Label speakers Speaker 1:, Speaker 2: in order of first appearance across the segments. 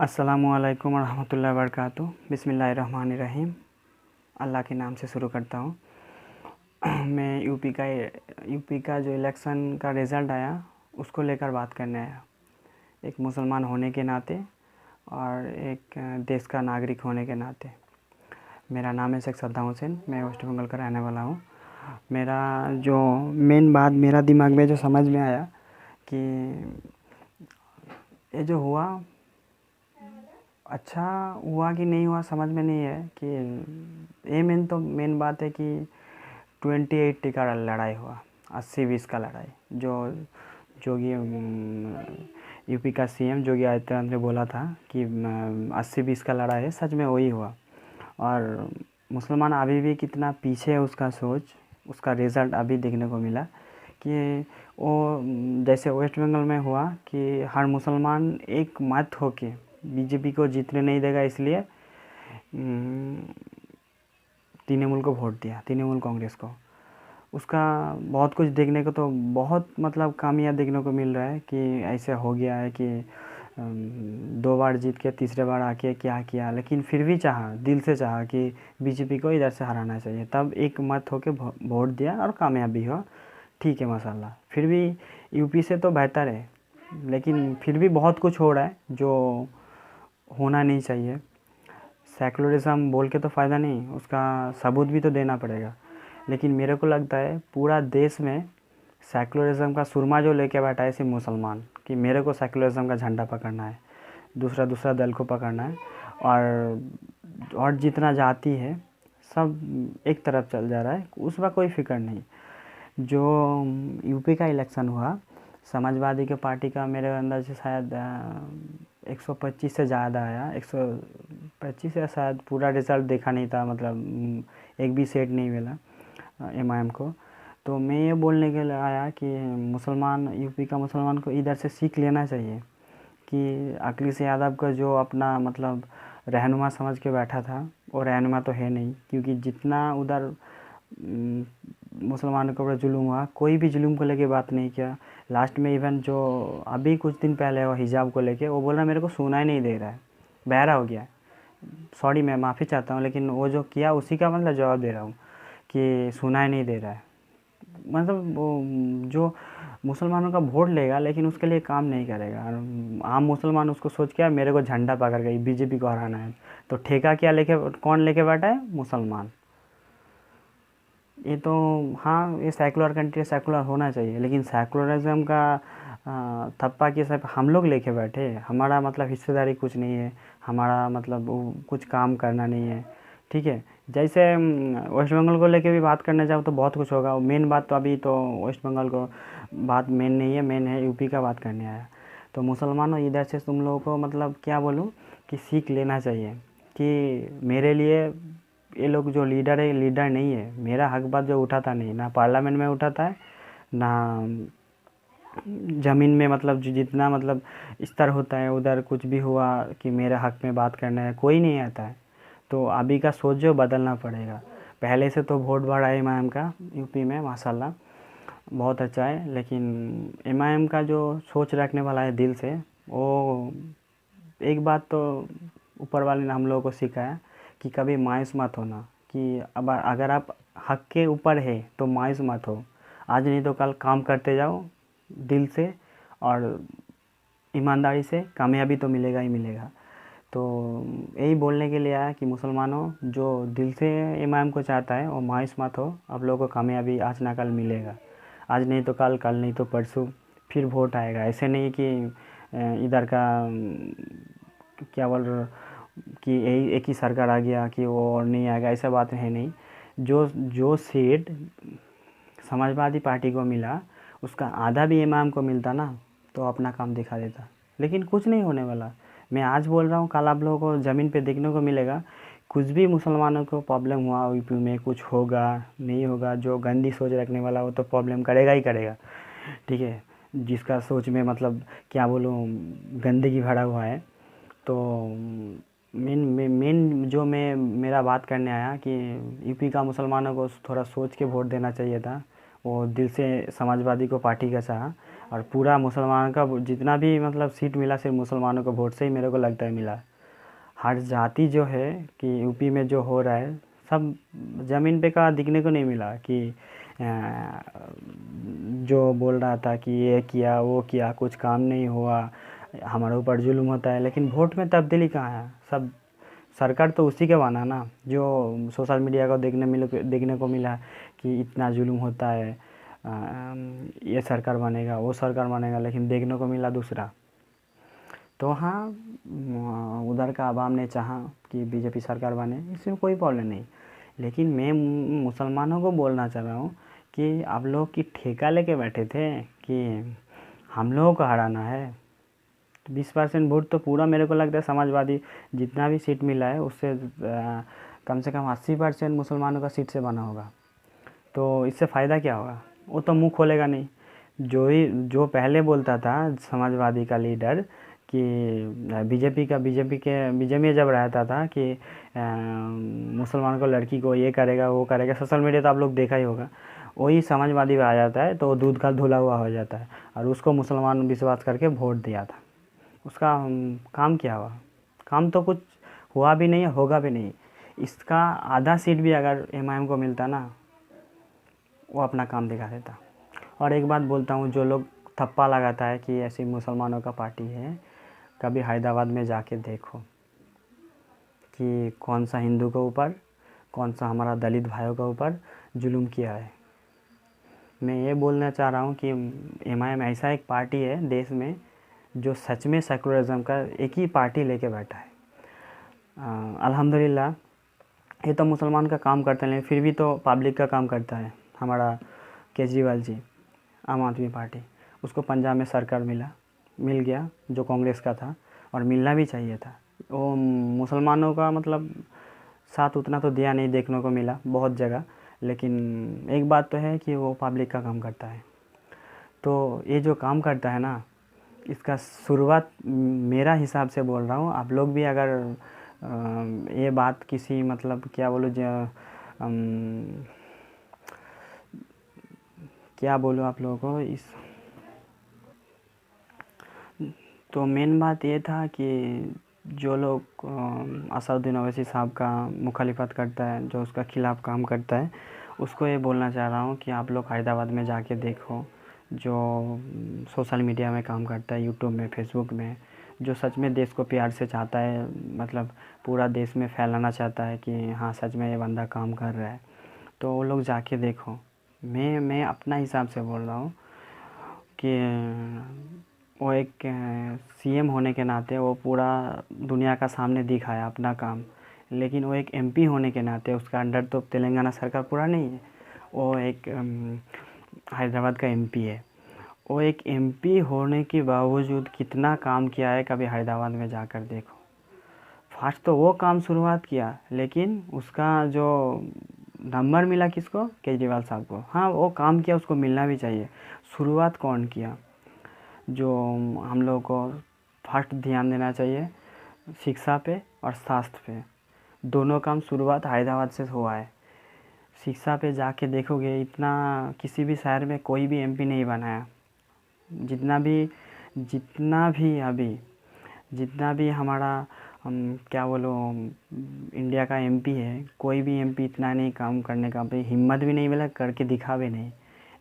Speaker 1: अस्सलामुअलैकुम वरहमतुल्लाहि वबरकातुहू। बिस्मिल्लाहिर्रहमानिर्रहीम। अल्लाह के नाम से शुरू करता हूँ। मैं यूपी का जो इलेक्शन का रिज़ल्ट आया उसको लेकर बात करने आया, एक मुसलमान होने के नाते और एक देश का नागरिक होने के नाते। मेरा नाम है शेख सद्दाम हुसैन, मैं वेस्ट बंगाल का रहने वाला हूँ। मेरा जो मेन बात मेरा दिमाग में जो समझ में आया कि ये जो हुआ अच्छा हुआ कि नहीं हुआ समझ में नहीं है कि ये मेन बात है कि 2080 का लड़ाई हुआ, 80-20 का लड़ाई जो जोगी यूपी का सीएम जोगी आदित्यनाथ ने बोला था कि 80-20 का लड़ाई है, सच में वही हुआ। और मुसलमान अभी भी कितना पीछे है उसका सोच, उसका रिज़ल्ट अभी देखने को मिला कि वो जैसे वेस्ट बंगाल में हुआ कि हर मुसलमान एक मत होके बीजेपी को जीतने नहीं देगा, इसलिए तृणमूल को वोट दिया, तृणमूल कांग्रेस को। उसका बहुत कुछ देखने को तो बहुत मतलब कामयाब देखने को मिल रहा है कि ऐसे हो गया है कि 2 बार जीत के तीसरे बार आके क्या किया, लेकिन फिर भी दिल से चाहा कि बीजेपी को इधर से हराना चाहिए, तब एक मत होके वोट दिया और कामयाब भी हुआ। ठीक है माशाल्लाह। फिर भी यूपी से तो बेहतर है, लेकिन फिर भी बहुत कुछ हो रहा है जो होना नहीं चाहिए। सेकुलरिज़म बोल के तो फ़ायदा नहीं, उसका सबूत भी तो देना पड़ेगा। लेकिन मेरे को लगता है पूरा देश में सेकुलरिज़म का सुरमा जो लेके बैठा है सिर्फ मुसलमान, कि मेरे को सेकुलरिज़म का झंडा पकड़ना है, दूसरा दल को पकड़ना है, और जितना जाति है सब एक तरफ चल जा रहा है, उसका कोई फ़िक्र नहीं। जो यूपी का इलेक्शन हुआ, समाजवादी के पार्टी का मेरे अंदर से शायद 125 से ज़्यादा आया, 125 या शायद पूरा रिज़ल्ट देखा नहीं था, मतलब एक भी सीट नहीं मिला एमआईएम को। तो मैं ये बोलने के लिए आया कि यूपी का मुसलमान को इधर से सीख लेना चाहिए कि अखिलेश यादव का जो अपना मतलब रहनुमा समझ के बैठा था, वो रहनुमा तो है नहीं, क्योंकि जितना उधर मुसलमानों के ऊपर जुल्म हुआ, कोई भी जुल्म को लेके बात नहीं किया। लास्ट में इवन जो अभी कुछ दिन पहले वो हिजाब को लेके वो बोल रहा है मेरे को सुनाई नहीं दे रहा है, बहरा हो गया। सॉरी, मैं माफ़ी चाहता हूँ, लेकिन वो जो किया उसी का मतलब जवाब दे रहा हूँ कि सुनाई नहीं दे रहा है। मतलब वो जो मुसलमानों का वोट लेगा लेकिन उसके लिए काम नहीं करेगा। आम मुसलमान उसको सोच के मेरे को झंडा पकड़ गई, बीजेपी को हराना है, तो ठेका क्या कौन लेके बैठा है? मुसलमान। ये तो हाँ, ये सेकुलर कंट्री, सेकुलर होना चाहिए, लेकिन सेकुलरिज्म का थप्पा के सब हम लोग लेके बैठे। हमारा मतलब हिस्सेदारी कुछ नहीं है, हमारा मतलब कुछ काम करना नहीं है। ठीक है, जैसे वेस्ट बंगाल को लेके भी बात करने जाओ तो बहुत कुछ होगा। मेन बात तो अभी तो वेस्ट बंगाल को बात मेन नहीं है, मेन है यूपी का बात करने आया। तो मुसलमानों, इधर से तुम लोगों को मतलब क्या बोलूँ कि सीख लेना चाहिए कि मेरे लिए ये लोग जो लीडर है, लीडर नहीं है। मेरा हक बात जो उठाता नहीं, ना पार्लियामेंट में उठाता है, ना ज़मीन में, मतलब जितना मतलब स्तर होता है उधर कुछ भी हुआ कि मेरे हक में बात करना है, कोई नहीं आता है। तो अभी का सोच जो बदलना पड़ेगा। पहले से तो वोट बढ़ा है एमआईएम का यूपी में, माशाल्लाह बहुत अच्छा है, लेकिन एमआईएम का जो सोच रखने वाला है दिल से, वो एक बात तो ऊपर वाले ने हम लोगों को सिखाया कि कभी मायूस मत होना, कि अब अगर आप हक के ऊपर है तो मायूस मत हो। आज नहीं तो कल काम करते जाओ दिल से, और ईमानदारी से कामयाबी तो मिलेगा ही मिलेगा। तो यही बोलने के लिए आया कि मुसलमानों, जो दिल से इमाम को चाहता है वो मायूस मत हो, आप लोगों को कामयाबी आज ना कल मिलेगा। आज नहीं तो कल, कल नहीं तो परसों फिर वोट आएगा। ऐसे नहीं कि इधर का क्या बोल रहे हो कि यही एक ही सरकार आ गया कि वो और नहीं आएगा, ऐसा बात है नहीं। जो जो सीट समाजवादी पार्टी को मिला उसका आधा भी इमाम को मिलता ना, तो अपना काम दिखा देता। लेकिन कुछ नहीं होने वाला। मैं आज बोल रहा हूँ, कल आप लोगों को ज़मीन पे देखने को मिलेगा। कुछ भी मुसलमानों को प्रॉब्लम हुआ यूपी में, कुछ होगा नहीं होगा, जो गंदी सोच रखने वाला वो तो प्रॉब्लम करेगा ही करेगा। ठीक है, जिसका सोच में मतलब क्या बोलूँ, गंदगी भरा हुआ है। तो मेन जो मैं मेरा बात करने आया कि यूपी का मुसलमानों को थोड़ा सोच के वोट देना चाहिए था। वो दिल से समाजवादी को पार्टी का चाहा, और पूरा मुसलमानों का जितना भी मतलब सीट मिला सिर्फ मुसलमानों को वोट से ही मेरे को लगता है मिला। हर जाति जो है कि यूपी में जो हो रहा है सब ज़मीन पे का दिखने को नहीं मिला कि जो बोल रहा था कि ये किया वो किया कुछ काम नहीं हुआ, हमारे ऊपर जुल्म होता है, लेकिन वोट में तब्दीली कहाँ है। सब सरकार तो उसी के बना ना जो सोशल मीडिया को देखने को मिला कि इतना जुल्म होता है, ये सरकार बनेगा वो सरकार बनेगा, लेकिन देखने को मिला दूसरा। तो हाँ, उधर का आवाम ने चाहा कि बीजेपी सरकार बने, इसमें कोई प्रॉब्लम नहीं। लेकिन मैं मुसलमानों को बोलना चाह रहा हूँ कि आप लोग की ठेका लेके बैठे थे कि हम लोगों को हराना है। 20% वोट तो पूरा मेरे को लगता है समाजवादी जितना भी सीट मिला है उससे कम से कम 80% मुसलमानों का सीट से बना होगा। तो इससे फ़ायदा क्या होगा? वो तो मुंह खोलेगा नहीं। जो पहले बोलता था समाजवादी का लीडर कि बीजेपी में जब रहता था कि मुसलमान को लड़की को ये करेगा वो करेगा, सोशल मीडिया तो आप लोग देखा ही होगा, वही समाजवादी में आ जाता है तो दूध का धुला हुआ हो जाता है और उसको मुसलमान विश्वास करके वोट दिया था। उसका काम क्या हुआ? काम तो कुछ हुआ भी नहीं, होगा भी नहीं। इसका आधा सीट भी अगर एमआईएम को मिलता ना, वो अपना काम दिखा देता। और एक बात बोलता हूँ, जो लोग थप्पा लगाता है कि ऐसी मुसलमानों का पार्टी है, कभी हैदराबाद में जाके देखो कि कौन सा हिंदू के ऊपर, कौन सा हमारा दलित भाइयों के ऊपर जुल्म किया है। मैं ये बोलना चाह रहा हूँ कि एमआईएम ऐसा एक पार्टी है देश में जो सच में सेकुलरिज्म का एक ही पार्टी लेके बैठा है। अल्हम्दुलिल्लाह ये तो मुसलमान का काम करते हैं, लेकिन फिर भी तो पब्लिक का काम करता है। हमारा केजरीवाल जी, आम आदमी पार्टी, उसको पंजाब में सरकार मिल गया जो कांग्रेस का था, और मिलना भी चाहिए था। वो मुसलमानों का मतलब साथ उतना तो दिया नहीं, देखने को मिला बहुत जगह, लेकिन एक बात तो है कि वो पब्लिक का काम करता है। तो ये जो काम करता है ना, इसका शुरुआत मेरा हिसाब से बोल रहा हूँ, आप लोग भी अगर ये बात किसी मतलब क्या बोलूँ क्या बोलूँ आप लोगों को, इस तो मेन बात ये था कि जो लोग असदुद्दीन ओवैसी साहब का मुखालिफत करता है, जो उसका खिलाफ़ काम करता है, उसको ये बोलना चाह रहा हूँ कि आप लोग हैदराबाद में जाके देखो, जो सोशल मीडिया में काम करता है, यूट्यूब में, फेसबुक में, जो सच में देश को प्यार से चाहता है, मतलब पूरा देश में फैलाना चाहता है कि हाँ सच में ये बंदा काम कर रहा है, तो वो लोग जाके देखो। मैं अपना हिसाब से बोल रहा हूँ कि वो एक सीएम होने के नाते वो पूरा दुनिया का सामने दिखाया अपना काम, लेकिन वो एक एमपी होने के नाते उसका अंडर तो तेलंगाना सरकार पूरा नहीं है, वो एक हैदराबाद का एमपी है। वो एक एमपी होने के बावजूद कितना काम किया है, कभी हैदराबाद में जाकर देखो। फर्स्ट तो वो काम शुरुआत किया, लेकिन उसका जो नंबर मिला किसको? केजरीवाल साहब को। हाँ वो काम किया, उसको मिलना भी चाहिए। शुरुआत कौन किया? जो हम लोगों को फर्स्ट ध्यान देना चाहिए शिक्षा पे और स्वास्थ्य पे, दोनों काम शुरुआत हैदराबाद से हुआ है। शिक्षा पे जाके देखोगे, इतना किसी भी शहर में कोई भी एमपी नहीं बनाया। जितना भी हमारा क्या बोलो इंडिया का एमपी है, कोई भी एमपी इतना नहीं काम करने का, भाई हिम्मत भी नहीं मिला, करके दिखा भी नहीं।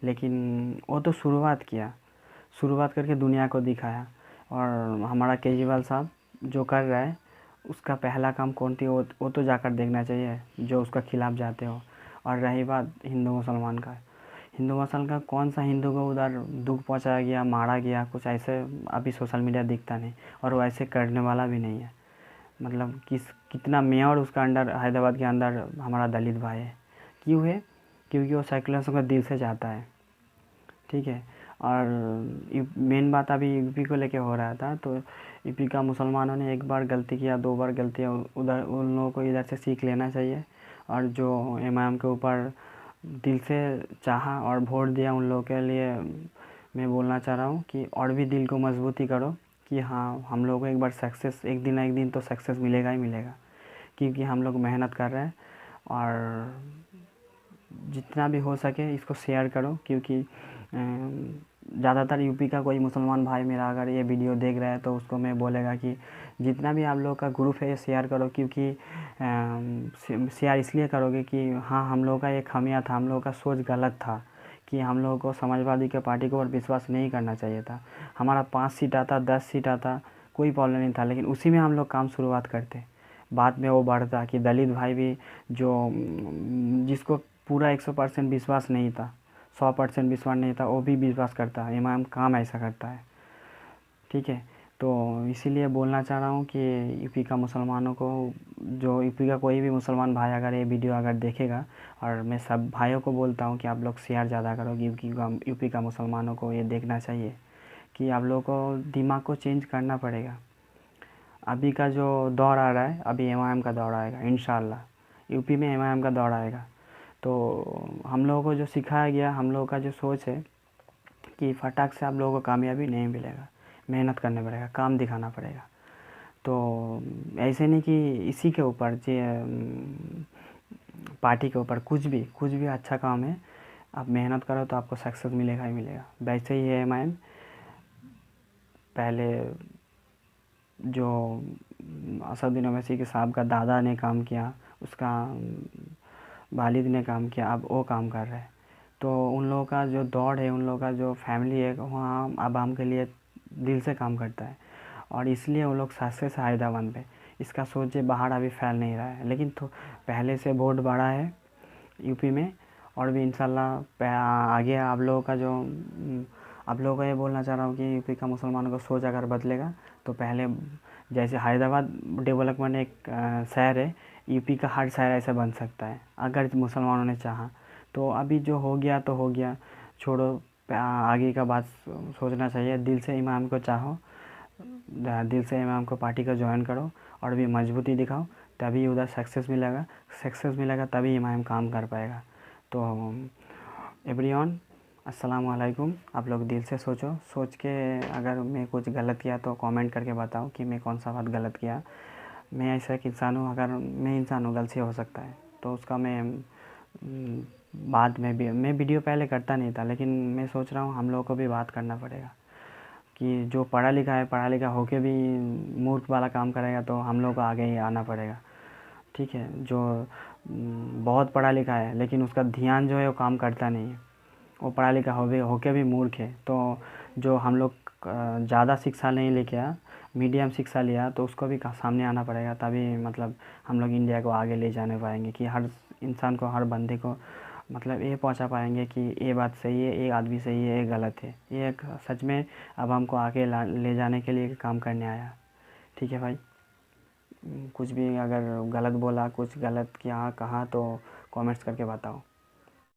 Speaker 1: लेकिन वो तो शुरुआत करके दुनिया को दिखाया। और हमारा केजरीवाल साहब जो कर रहा है, उसका पहला काम कौन थी, वो तो जाकर देखना चाहिए, जो उसका खिलाफ़ जाते हो। और रही बात हिंदू मुसलमान का, कौन सा हिंदू को उधर दुख पहुंचाया गया, मारा गया, कुछ ऐसे अभी सोशल मीडिया दिखता नहीं, और वो ऐसे करने वाला भी नहीं है। मतलब कितना मेयर उसका अंडर, हैदराबाद के अंदर हमारा दलित भाई है। क्यों है? क्योंकि वो सेकुलरिज्म का दिल से चाहता है। ठीक है। और मेन बात अभी यूपी को लेके हो रहा था, तो यूपी का मुसलमानों ने एक बार गलती किया, 2 बार गलतियाँ, उधर उन लोगों को इधर से सीख लेना चाहिए। और जो एमआईएम के ऊपर दिल से चाहा और वोट दिया, उन लोगों के लिए मैं बोलना चाह रहा हूँ कि और भी दिल को मजबूती करो कि हाँ हम लोगों को एक बार सक्सेस, एक दिन तो सक्सेस मिलेगा ही मिलेगा, क्योंकि हम लोग मेहनत कर रहे हैं। और जितना भी हो सके इसको शेयर करो, क्योंकि ज़्यादातर यूपी का कोई मुसलमान भाई मेरा अगर ये वीडियो देख रहा है तो उसको मैं बोलेगा कि जितना भी आप लोग का ग्रुप है शेयर करो, क्योंकि शेयर इसलिए करोगे कि हाँ हम लोग का एक खामियां था, हम लोग का सोच गलत था कि हम लोगों को समाजवादी के पार्टी को और विश्वास नहीं करना चाहिए था। हमारा 5 सीट आता, 10 सीट आता, कोई प्रॉब्लम नहीं था, लेकिन उसी में हम लोग काम शुरुआत करते। बाद में वो बढ़ता कि दलित भाई भी जो जिसको पूरा 100% विश्वास नहीं था, 100% विश्वास नहीं था, वो भी विश्वास करता है। इमाम काम ऐसा करता है, ठीक है। तो इसीलिए बोलना चाह रहा हूँ कि यूपी का मुसलमानों को, जो यूपी का कोई भी मुसलमान भाई अगर ये वीडियो अगर देखेगा, और मैं सब भाइयों को बोलता हूँ कि आप लोग शेयर ज़्यादा करो, यूपी का मुसलमानों को ये देखना चाहिए कि आप लोगों को दिमाग को चेंज करना पड़ेगा। अभी का जो दौर आ रहा है, अभी एमआईएम का दौर आएगा इंशाल्लाह, यूपी में एमआईएम का दौर आएगा। तो हम लोगों को जो सिखाया गया, हम लोगों का जो सोच है कि फटाक से आप लोगों को कामयाबी नहीं मिलेगा, मेहनत करना पड़ेगा, काम दिखाना पड़ेगा। तो ऐसे नहीं कि इसी के ऊपर पार्टी के ऊपर, कुछ भी अच्छा काम है, आप मेहनत करो तो आपको सक्सेस मिलेगा ही मिलेगा। वैसे ही है एमआईएम, पहले जो असदुद्दीन ओवैसी के साहब का दादा ने काम किया, उसका वालिद ने काम किया, अब वो काम कर रहे हैं। तो उन लोगों का जो दौड़ है, उन लोगों का जो फैमिली है, वहाँ आवाम के लिए दिल से काम करता है, और इसलिए वो लोग सक्सेस है हैदराबाद पे। इसका सोचे बाहर अभी फैल नहीं रहा है, लेकिन तो पहले से वोट बढ़ा है यूपी में, और भी इंशाल्लाह आगे आप लोगों का जो आप लोगों को ये बोलना चाह रहा हूँ कि यूपी का मुसलमानों का सोच अगर बदलेगा तो पहले जैसे हैदराबाद डेवलपमेंट एक शहर है, यूपी का हर शहर ऐसा बन सकता है अगर मुसलमानों ने चाहा। तो अभी जो हो गया तो हो गया, छोड़ो, आगे का बात सोचना चाहिए। दिल से इमाम को चाहो, दिल से इमाम को पार्टी का ज्वाइन करो, और भी मजबूती दिखाओ, तभी उधर सक्सेस मिलेगा, तभी इमाम काम कर पाएगा। तो एवरीवन, अस्सलाम वालेकुम। आप लोग दिल से सोचो, सोच के अगर मैं कुछ गलत किया तो कमेंट करके बताओ कि मैं कौन सा बात गलत किया। मैं ऐसा एक इंसान हूँ, अगर मैं इंसान हूँ, गलती हो सकता है, तो उसका बाद में भी मैं वीडियो पहले करता नहीं था, लेकिन मैं सोच रहा हूँ हम लोगों को भी बात करना पड़ेगा कि जो पढ़ा लिखा है, पढ़ा लिखा होके भी मूर्ख वाला काम करेगा तो हम लोग को आगे ही आना पड़ेगा, ठीक है। जो बहुत पढ़ा लिखा है लेकिन उसका ध्यान जो है वो काम करता नहीं है, वो पढ़ा लिखा होके भी मूर्ख है। तो जो हम लोग ज़्यादा शिक्षा नहीं लेके आया, मीडियम शिक्षा लिया, तो उसको भी सामने आना पड़ेगा, तभी मतलब हम लोग इंडिया को आगे ले जाने पाएंगे कि हर इंसान को, हर बंदे को मतलब ये पहुंचा पाएंगे कि ये बात सही है, ये आदमी सही है, ये गलत है। ये एक सच में अब हमको आगे ले जाने के लिए काम करने आया, ठीक है भाई। कुछ भी अगर गलत बोला, कुछ गलत किया, कहा, तो कमेंट्स करके बताओ।